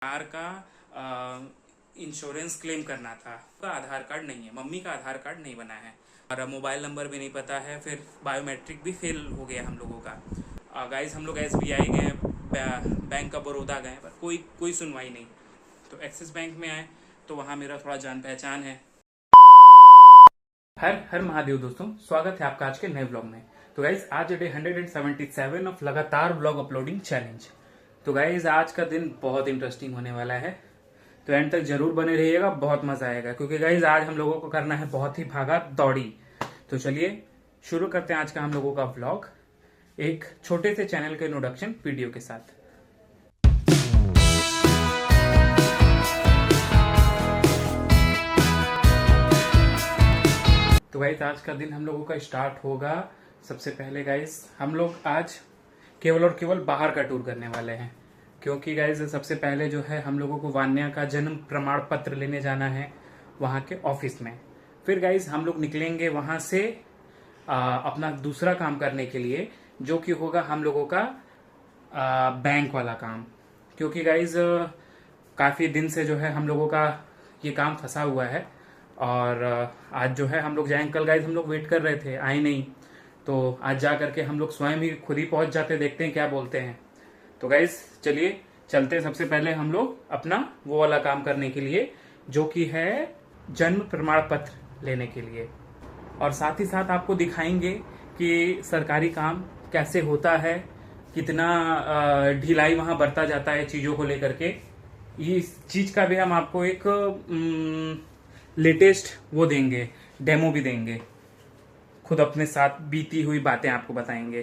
Car का insurance claim करना था। आधार कार्ड नहीं है, मम्मी का आधार कार्ड नहीं बना है और मोबाइल नंबर भी नहीं पता है, फिर बायोमेट्रिक भी फेल हो गया हम लोगों का। गाइस हम लोग SBI गए, बैंक ऑफ बड़ौदा गए, पर कोई सुनवाई नहीं। तो एक्सिस बैंक में आए तो वहाँ मेरा थोड़ा जान पहचान है। हर हर महादेव दोस्तों, स्वागत है आपका आज के नए ब्लॉग में। तो गाइज आज डे 177 ऑफ लगातार ब्लॉग अपलोडिंग चैलेंज। तो गाइज आज का दिन बहुत इंटरेस्टिंग होने वाला है, तो एंड तक जरूर बने रहिएगा, बहुत मजा आएगा। क्योंकि गाइज आज हम लोगों को करना है बहुत ही भागा दौड़ी। तो चलिए शुरू करते हैं आज का हम लोगों का व्लॉग एक छोटे से चैनल के इंट्रोडक्शन वीडियो के साथ। तो गाइज आज का दिन हम लोगों का स्टार्ट होगा। सबसे पहले गाइज हम लोग आज केवल और केवल बाहर का टूर करने वाले हैं, क्योंकि गाइज सबसे पहले जो है हम लोगों को वान्या का जन्म प्रमाण पत्र लेने जाना है वहाँ के ऑफिस में। फिर गाइज हम लोग निकलेंगे वहाँ से अपना दूसरा काम करने के लिए, जो कि होगा हम लोगों का बैंक वाला काम। क्योंकि गाइज काफ़ी दिन से जो है हम लोगों का ये काम फंसा हुआ है और आज जो है हम लोग जाएंगे। कल गाइज हम लोग वेट कर रहे थे, आए नहीं, तो आज जा करके हम लोग स्वयं ही खुद ही पहुंच जाते, देखते हैं क्या बोलते हैं। तो गाइज चलिए चलते हैं सबसे पहले हम लोग अपना वो वाला काम करने के लिए, जो कि है जन्म प्रमाण पत्र लेने के लिए। और साथ ही साथ आपको दिखाएंगे कि सरकारी काम कैसे होता है, कितना ढिलाई वहां बरता जाता है चीजों को लेकर के। इस चीज का भी हम आपको एक लेटेस्ट वो देंगे, डेमो भी देंगे, खुद अपने साथ बीती हुई बातें आपको बताएंगे।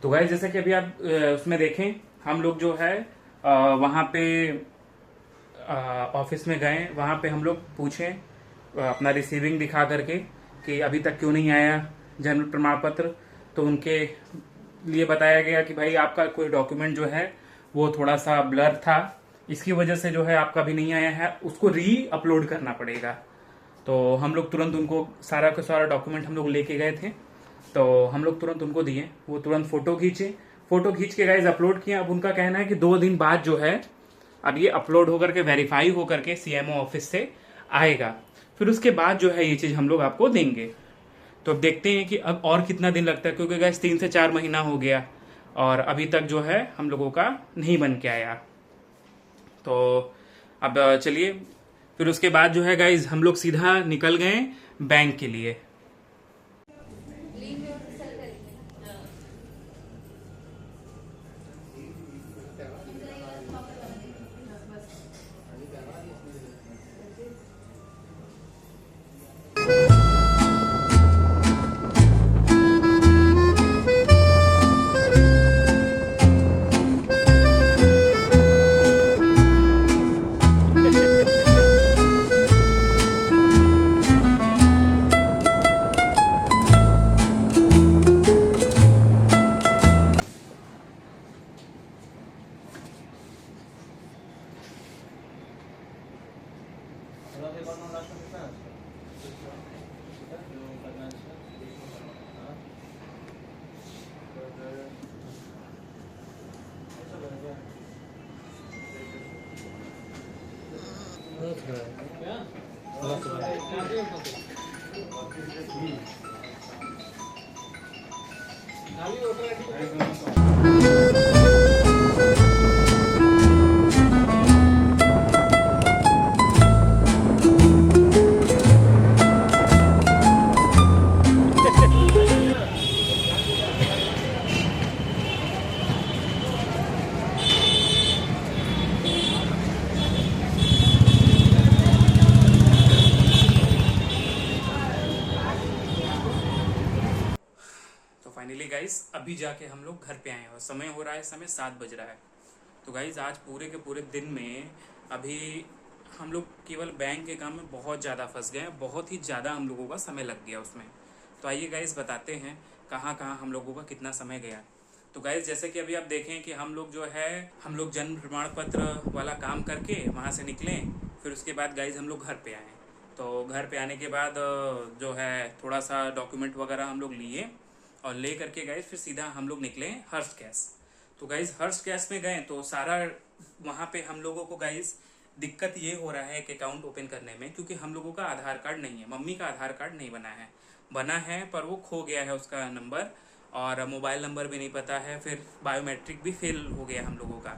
तो गाइस जैसे कि अभी आप उसमें देखें, हम लोग जो है वहाँ पे ऑफिस में गए, वहाँ पे हम लोग पूछे अपना रिसीविंग दिखा करके कि अभी तक क्यों नहीं आया जन्म प्रमाण पत्र। तो उनके लिए बताया गया कि भाई आपका कोई डॉक्यूमेंट जो है वो थोड़ा सा ब्लर था, इसकी वजह से जो है आपका भी नहीं आया है, उसको री अपलोड करना पड़ेगा। तो हम लोग तुरंत उनको सारा का सारा डॉक्यूमेंट हम लोग लेके गए थे, तो हम लोग तुरंत उनको दिए, वो तुरंत फोटो खींच के गाइज अपलोड किया। अब उनका कहना है कि 2 दिन बाद जो है अब ये अपलोड होकर के वेरीफाई होकर के CMO ऑफिस से आएगा, फिर उसके बाद जो है ये चीज हम लोग आपको देंगे। तो अब देखते हैं कि अब और कितना दिन लगता है, क्योंकि गाइज 3 से 4 महीना हो गया और अभी तक जो है हम लोगों का नहीं बन के आया। तो अब चलिए फिर उसके बाद जो है गाइज हम लोग सीधा निकल गए बैंक के लिए। फाइनली गाइस अभी जाके हम लोग घर पे आए हैं और समय हो रहा है, समय 7 बज रहा है। तो गाइस आज पूरे के पूरे दिन में अभी हम लोग केवल बैंक के काम में बहुत ज़्यादा फंस गए हैं, बहुत ही ज़्यादा हम लोगों का समय लग गया उसमें। तो आइए गाइस बताते हैं कहाँ कहाँ हम लोगों का कितना समय गया। तो गाइज जैसे कि अभी आप देखें कि हम लोग जो है हम लोग जन्म प्रमाण पत्र वाला काम करके वहाँ से निकले, फिर उसके बाद गाइज हम लोग घर पे आए। तो घर पे आने के बाद जो है थोड़ा सा डॉक्यूमेंट वगैरह हम लोग लिए और ले करके गाइज फिर सीधा हम लोग निकले हर्ष गैस। तो गाइज हर्ष गैस में गए तो सारा वहाँ पे हम लोगों को गाइज दिक्कत ये हो रहा है कि अकाउंट ओपन करने में, क्योंकि हम लोगों का आधार कार्ड नहीं है, मम्मी का आधार कार्ड नहीं बना है पर वो खो गया है उसका नंबर, और मोबाइल नंबर भी नहीं पता है, फिर बायोमेट्रिक भी फेल हो गया हम लोगों का।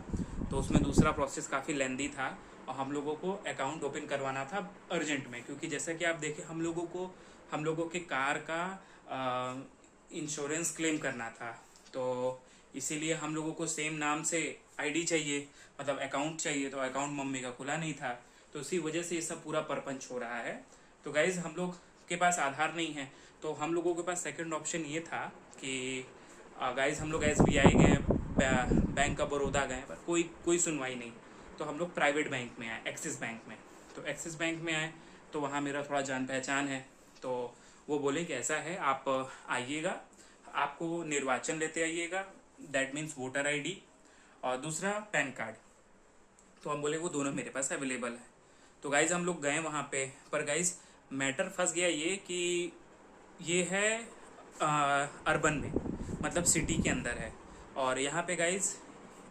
तो उसमें दूसरा प्रोसेस काफ़ी लेंदी था और हम लोगों को अकाउंट ओपन करवाना था अर्जेंट में, क्योंकि जैसा कि आप देखें हम लोगों के कार का इंश्योरेंस क्लेम करना था। तो इसीलिए हम लोगों को सेम नाम से आईडी चाहिए, मतलब अकाउंट चाहिए। तो अकाउंट मम्मी का खुला नहीं था, तो इसी वजह से ये सब पूरा परपंच हो रहा है। तो गाइज हम लोग के पास आधार नहीं है, तो हम लोगों के पास सेकंड ऑप्शन ये था कि गाइज हम लोग SBI गए, बैंक ऑफ बड़ौदा गए, पर कोई सुनवाई नहीं। तो हम लोग प्राइवेट बैंक में आए, एक्सिस बैंक में। तो एक्सिस बैंक में आए तो वहाँ मेरा थोड़ा जान पहचान है, तो वो बोले कि ऐसा है आप आइएगा, आपको निर्वाचन लेते आइएगा, दैट मीन्स वोटर ID, और दूसरा पैन कार्ड। तो हम बोले वो दोनों मेरे पास अवेलेबल है। तो गाइज हम लोग गए वहाँ पे, पर गाइज मैटर फंस गया ये कि ये है अर्बन में, मतलब सिटी के अंदर है, और यहाँ पे गाइज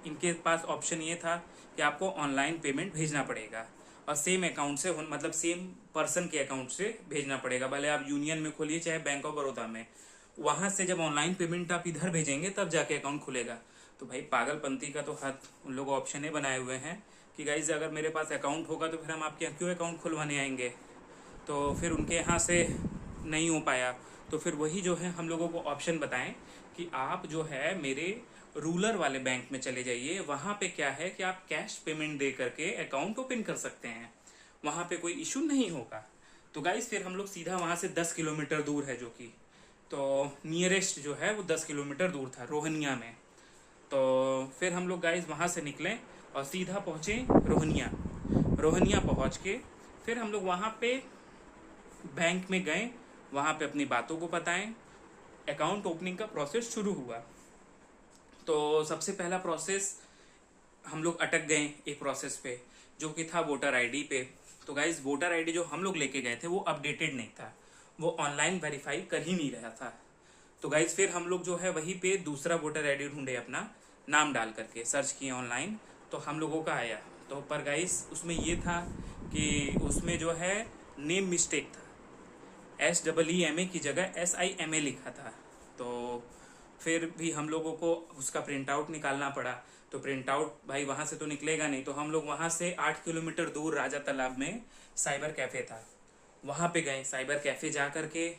इनके पास ऑप्शन ये था कि आपको ऑनलाइन पेमेंट भेजना पड़ेगा और सेम अकाउंट से, मतलब सेम पर्सन के अकाउंट से भेजना पड़ेगा, भले आप यूनियन में खोलिए चाहे बैंक ऑफ बड़ौदा में। वहाँ से जब ऑनलाइन पेमेंट आप इधर भेजेंगे तब जाके अकाउंट खुलेगा। तो भाई पागलपंती का तो हाथ उन लोग ऑप्शन ही बनाए हुए हैं कि गाइज अगर मेरे पास अकाउंट होगा तो फिर हम आपके यहाँ क्यों अकाउंट खुलवाने आएंगे। तो फिर उनके यहाँ से नहीं हो पाया, तो फिर वही जो है हम लोगों को ऑप्शन बताएं कि आप जो है मेरे रूरल वाले बैंक में चले जाइए, वहाँ पे क्या है कि आप कैश पेमेंट दे करके अकाउंट ओपन कर सकते हैं, वहाँ पे कोई इशू नहीं होगा। तो गाइज फिर हम लोग सीधा वहाँ से 10 किलोमीटर दूर है, जो कि तो नियरेस्ट जो है वो 10 किलोमीटर दूर था, रोहनिया में। तो फिर हम लोग गाइज वहाँ से निकले और सीधा पहुँचे रोहनिया पहुँच के फिर हम लोग वहाँ पे बैंक में गए, वहाँ पे अपनी बातों को बताएं, अकाउंट ओपनिंग का प्रोसेस शुरू हुआ। तो सबसे पहला प्रोसेस हम लोग अटक गए एक प्रोसेस पे, जो कि था वोटर ID पे। तो गाइज वोटर ID जो हम लोग लेके गए थे वो अपडेटेड नहीं था, वो ऑनलाइन वेरीफाई कर ही नहीं रहा था। तो गाइज फिर हम लोग जो है वहीं पे दूसरा वोटर ID ढूंढे, अपना नाम डाल करके सर्च किए ऑनलाइन, तो हम लोगों का आया। तो पर गाइज उसमें ये था कि उसमें जो है नेम मिस्टेक था, SEEMA की जगह SIMA लिखा था। तो फिर भी हम लोगों को उसका प्रिंट आउट निकालना पड़ा। तो प्रिंट आउट भाई वहाँ से तो निकलेगा नहीं, तो हम लोग वहाँ से 8 किलोमीटर दूर राजा तालाब में साइबर कैफ़े था, वहाँ पे गए। साइबर कैफ़े जा करके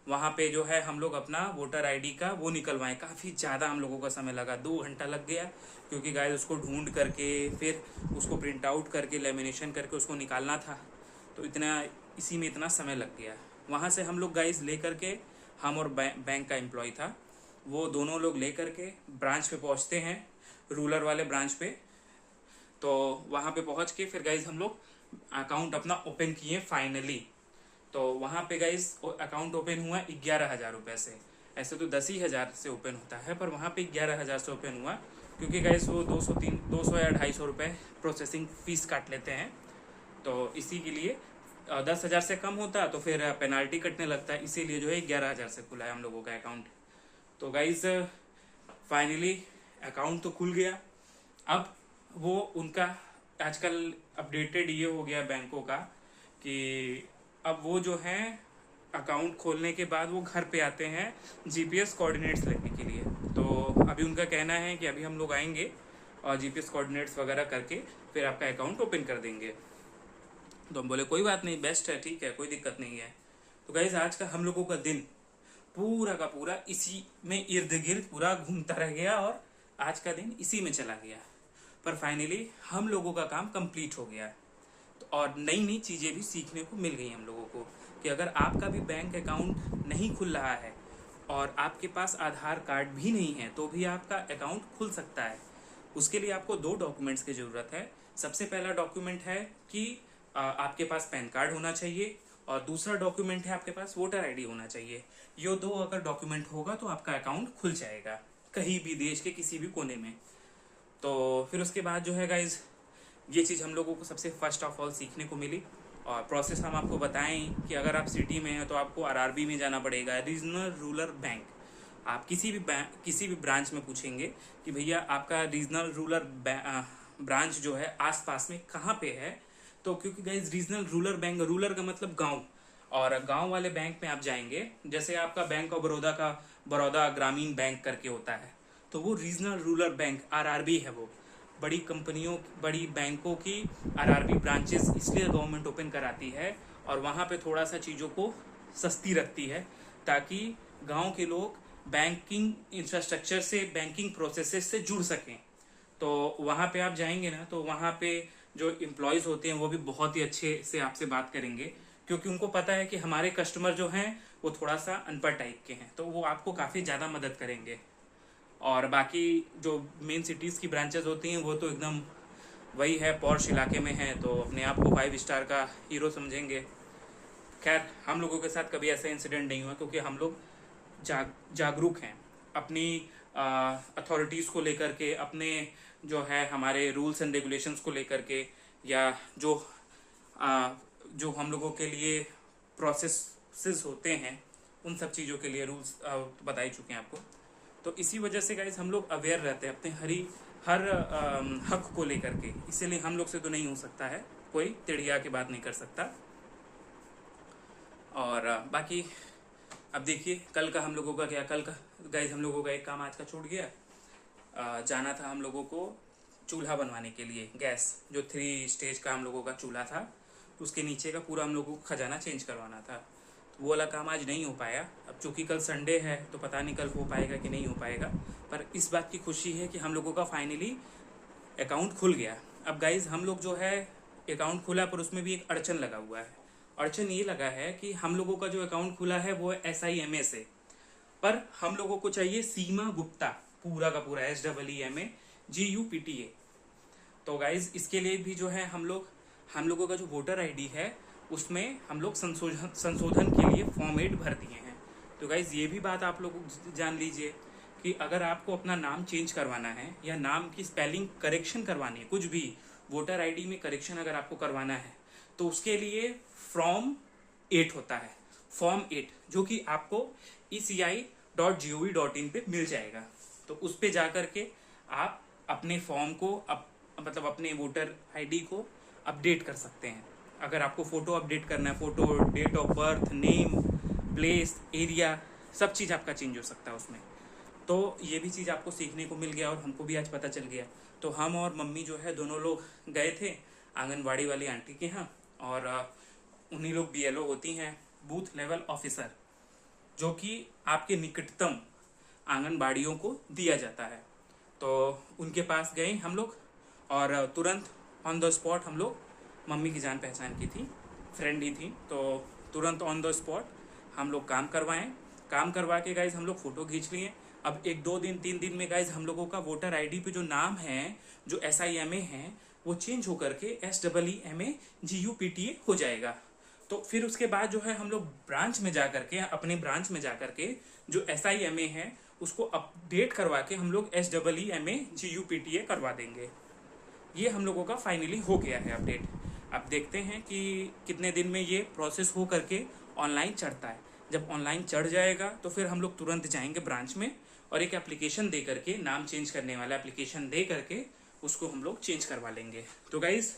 वहाँ पे जो है हम लोग अपना वोटर ID का वो निकलवाएं। काफ़ी ज़्यादा हम लोगों का समय लगा, 2 घंटा लग गया, क्योंकि गाइस उसको ढूंढ करके फिर उसको प्रिंट आउट करके लेमिनेशन करके उसको निकालना था। तो इसी में इतना समय लग गया। वहाँ से हम लोग गाइस ले करके, हम और बैंक का एम्प्लॉय था, वो दोनों लोग ले करके ब्रांच पे पहुँचते हैं, रूरल वाले ब्रांच पे। तो वहाँ पे पहुँच के फिर गाइस हम लोग अकाउंट अपना ओपन किए फाइनली। तो वहाँ पे गाइस अकाउंट ओपन हुआ 11,000 रुपये से। ऐसे तो 10,000 से ओपन होता है, पर वहाँ पे 11,000 से ओपन हुआ, क्योंकि गाइस वो 200 या 250 रुपये प्रोसेसिंग फीस काट लेते हैं। तो इसी के लिए 10,000 से कम होता तो फिर पेनाल्टी कटने लगता है, इसीलिए जो है 11,000 से खुला है हम लोगों का अकाउंट। तो गाइस फाइनली अकाउंट तो खुल गया। अब वो उनका आजकल अपडेटेड ये हो गया बैंकों का कि अब वो जो है अकाउंट खोलने के बाद वो घर पे आते हैं GPS कोऑर्डिनेट्स लेने के लिए। तो अभी उनका कहना है कि अभी हम लोग आएंगे और GPS कोऑर्डिनेट्स वगैरह करके फिर आपका अकाउंट ओपन कर देंगे। तो हम बोले कोई बात नहीं, बेस्ट है, ठीक है, कोई दिक्कत नहीं है। तो गाइस आज का हम लोगों का दिन पूरा का पूरा इसी में इर्द गिर्द पूरा घूमता रह गया, और आज का दिन इसी में चला गया। पर फाइनली हम लोगों का काम कंप्लीट हो गया। तो और नई नई चीज़ें भी सीखने को मिल गई हम लोगों को कि अगर आपका भी बैंक अकाउंट नहीं खुल रहा है और आपके पास आधार कार्ड भी नहीं है तो भी आपका अकाउंट खुल सकता है। उसके लिए आपको 2 डॉक्यूमेंट्स की ज़रूरत है। सबसे पहला डॉक्यूमेंट है कि आपके पास पैन कार्ड होना चाहिए, और दूसरा डॉक्यूमेंट है आपके पास वोटर आईडी होना चाहिए। ये दो अगर डॉक्यूमेंट होगा तो आपका अकाउंट खुल जाएगा कहीं भी देश के किसी भी कोने में। तो फिर उसके बाद जो है गाइज ये चीज़ हम लोगों को सबसे फर्स्ट ऑफ ऑल सीखने को मिली। और प्रोसेस हम आपको बताएं कि अगर आप सिटी में हैं तो आपको आरआरबी में जाना पड़ेगा, रीजनल रूरल बैंक। आप किसी भी ब्रांच में पूछेंगे कि भैया आपका रीजनल रूरल ब्रांच जो है आसपास में कहाँ पे है, तो क्योंकि guys regional rural bank, rural का मतलब गांव, और गांव वाले बैंक में आप जाएंगे, जैसे आपका बैंक ऑफ बड़ौदा का बड़ौदा ग्रामीण बैंक करके होता है, तो वो रीजनल रूरल बैंक आरआरबी है। वो बड़ी कंपनियों, बड़ी बैंकों की आरआरबी ब्रांचेस इसलिए गवर्नमेंट ओपन कराती है और वहाँ पे थोड़ा सा चीज़ों को सस्ती रखती है ताकि गांव के लोग बैंकिंग इंफ्रास्ट्रक्चर से, बैंकिंग प्रोसेसेस से जुड़ सकें। तो वहाँ पे आप जाएंगे ना, तो वहाँ पे जो एम्प्लॉयज़ होते हैं वो भी बहुत ही अच्छे से आपसे बात करेंगे, क्योंकि उनको पता है कि हमारे कस्टमर जो हैं वो थोड़ा सा अनपढ़ टाइप के हैं, तो वो आपको काफ़ी ज़्यादा मदद करेंगे। और बाकी जो मेन सिटीज़ की ब्रांचेस होती हैं वो तो एकदम वही है, पॉश इलाके में है, तो अपने आप को 5 स्टार का हीरो समझेंगे। खैर हम लोगों के साथ कभी ऐसा इंसिडेंट नहीं हुआ, क्योंकि हम लोग जागरूक हैं अपनी अथॉरिटीज़ को लेकर के, अपने जो है हमारे रूल्स एंड रेगुलेशंस को लेकर के, या जो हम लोगों के लिए प्रोसेसेस होते हैं उन सब चीज़ों के लिए रूल्स बता ही चुके हैं आपको। तो इसी वजह से गाइस हम लोग अवेयर रहते हैं अपने हर हक को लेकर के, इसीलिए हम लोग से तो नहीं हो सकता है, कोई तिड़िया की बात नहीं कर सकता। और बाकी अब देखिए कल का हम लोगों का क्या, कल का गाइस हम लोगों का एक काम आज का छूट गया। जाना था हम लोगों को चूल्हा बनवाने के लिए, गैस जो 3 स्टेज का हम लोगों का चूल्हा था, उसके नीचे का पूरा हम लोगों को खजाना चेंज करवाना था। तो वो वाला काम आज नहीं हो पाया। अब चूंकि कल संडे है तो पता नहीं कल हो पाएगा कि नहीं हो पाएगा, पर इस बात की खुशी है कि हम लोगों का फाइनली अकाउंट खुल गया। अब गाइज हम लोग जो है अकाउंट खुला, पर उसमें भी एक अड़चन लगा हुआ है। अड़चन ये लगा है कि हम लोगों का जो अकाउंट खुला है वो SIMA से, पर हम लोगों को चाहिए सीमा गुप्ता, पूरा का पूरा SEEMA GUPTA। तो गाइज इसके लिए भी जो है हम लोगों का जो वोटर आईडी है उसमें हम लोग संशोधन के लिए फॉर्म 8 भर दिए हैं। तो गाइज ये भी बात आप लोग जान लीजिए कि अगर आपको अपना नाम चेंज करवाना है या नाम की स्पेलिंग करेक्शन करवानी है, कुछ भी वोटर आईडी में करेक्शन अगर आपको करवाना है, तो उसके लिए फॉर्म 8 होता है, फॉर्म 8, जो कि आपको ECI.gov.in पे मिल जाएगा। तो उस पे जाकर के आप अपने फॉर्म को मतलब अपने वोटर आईडी को अपडेट कर सकते हैं। अगर आपको फ़ोटो अपडेट करना है, photo, date of birth, name, place, area, सब चीज़ आपका चेंज हो सकता है उसमें। तो ये भी चीज़ आपको सीखने को मिल गया और हमको भी आज पता चल गया। तो हम और मम्मी जो है दोनों लोग गए थे आंगनबाड़ी वाली आंटी के यहाँ, और उन्हीं लोग BLO होती हैं, बूथ लेवल ऑफिसर, जो कि आपके निकटतम आंगनबाड़ियों को दिया जाता है। तो उनके पास गए हम लोग और तुरंत ऑन द स्पॉट हम लोग, मम्मी की जान पहचान की थी, फ्रेंड ही थी, तो तुरंत ऑन द स्पॉट हम लोग काम करवा के गाइज हम लोग फ़ोटो खींच लिए। अब 1-2 दिन 3 दिन में गाइज हम लोगों का वोटर आईडी पे जो नाम है, जो SIMA है, वो चेंज होकर के SEEMA GUPTA हो जाएगा। तो फिर उसके बाद जो है हम लोग ब्रांच में जा करके, अपने ब्रांच में जा करके जो SIMA है उसको अपडेट करवा के हम लोग SEEMA GUPTA करवा देंगे। ये हम लोगों का फाइनली हो गया है अपडेट। अब देखते हैं कि कितने दिन में ये प्रोसेस हो करके ऑनलाइन चढ़ता है। जब ऑनलाइन चढ़ जाएगा तो फिर हम लोग तुरंत जाएंगे ब्रांच में और एक एप्लीकेशन दे करके, नाम चेंज करने वाला एप्लीकेशन दे करके उसको हम लोग चेंज करवा लेंगे। तो गाइज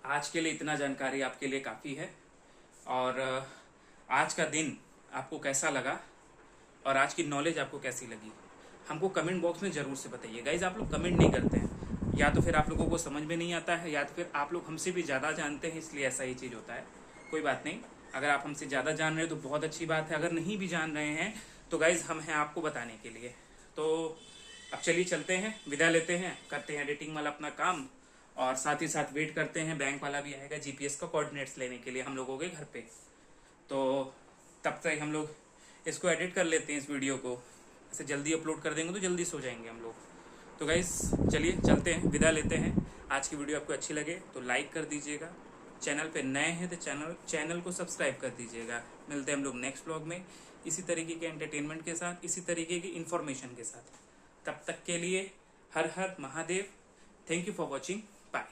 आज के लिए इतना जानकारी आपके लिए काफ़ी है। और आज का दिन आपको कैसा लगा और आज की नॉलेज आपको कैसी लगी, हमको कमेंट बॉक्स में ज़रूर से बताइए। गाइज आप लोग कमेंट नहीं करते हैं, या तो फिर आप लोगों को समझ में नहीं आता है, या तो फिर आप लोग हमसे भी ज़्यादा जानते हैं, इसलिए ऐसा ही चीज़ होता है। कोई बात नहीं, अगर आप हमसे ज़्यादा जान रहे हैं तो बहुत अच्छी बात है, अगर नहीं भी जान रहे हैं तो गाइज हम हैं आपको बताने के लिए। तो अब चलिए चलते हैं, विदा लेते हैं, करते हैं एडिटिंग वाला अपना काम, और साथ ही साथ वेट करते हैं बैंक वाला भी आएगा GPS का कोऑर्डिनेट्स लेने के लिए हम लोगों के घर पे। तो तब तक हम लोग इसको एडिट कर लेते हैं, इस वीडियो को ऐसे जल्दी अपलोड कर देंगे तो जल्दी सो जाएंगे हम लोग। तो गाइस चलिए चलते हैं, विदा लेते हैं। आज की वीडियो आपको अच्छी लगे तो लाइक कर दीजिएगा, चैनल पे नए हैं तो चैनल को सब्सक्राइब कर दीजिएगा। मिलते हैं हम लोग नेक्स्ट व्लॉग में इसी तरीके के एंटरटेनमेंट के साथ, इसी तरीके की इंफॉर्मेशन के साथ। तब तक के लिए हर हर Mahadev. Thank you for watching. Bye.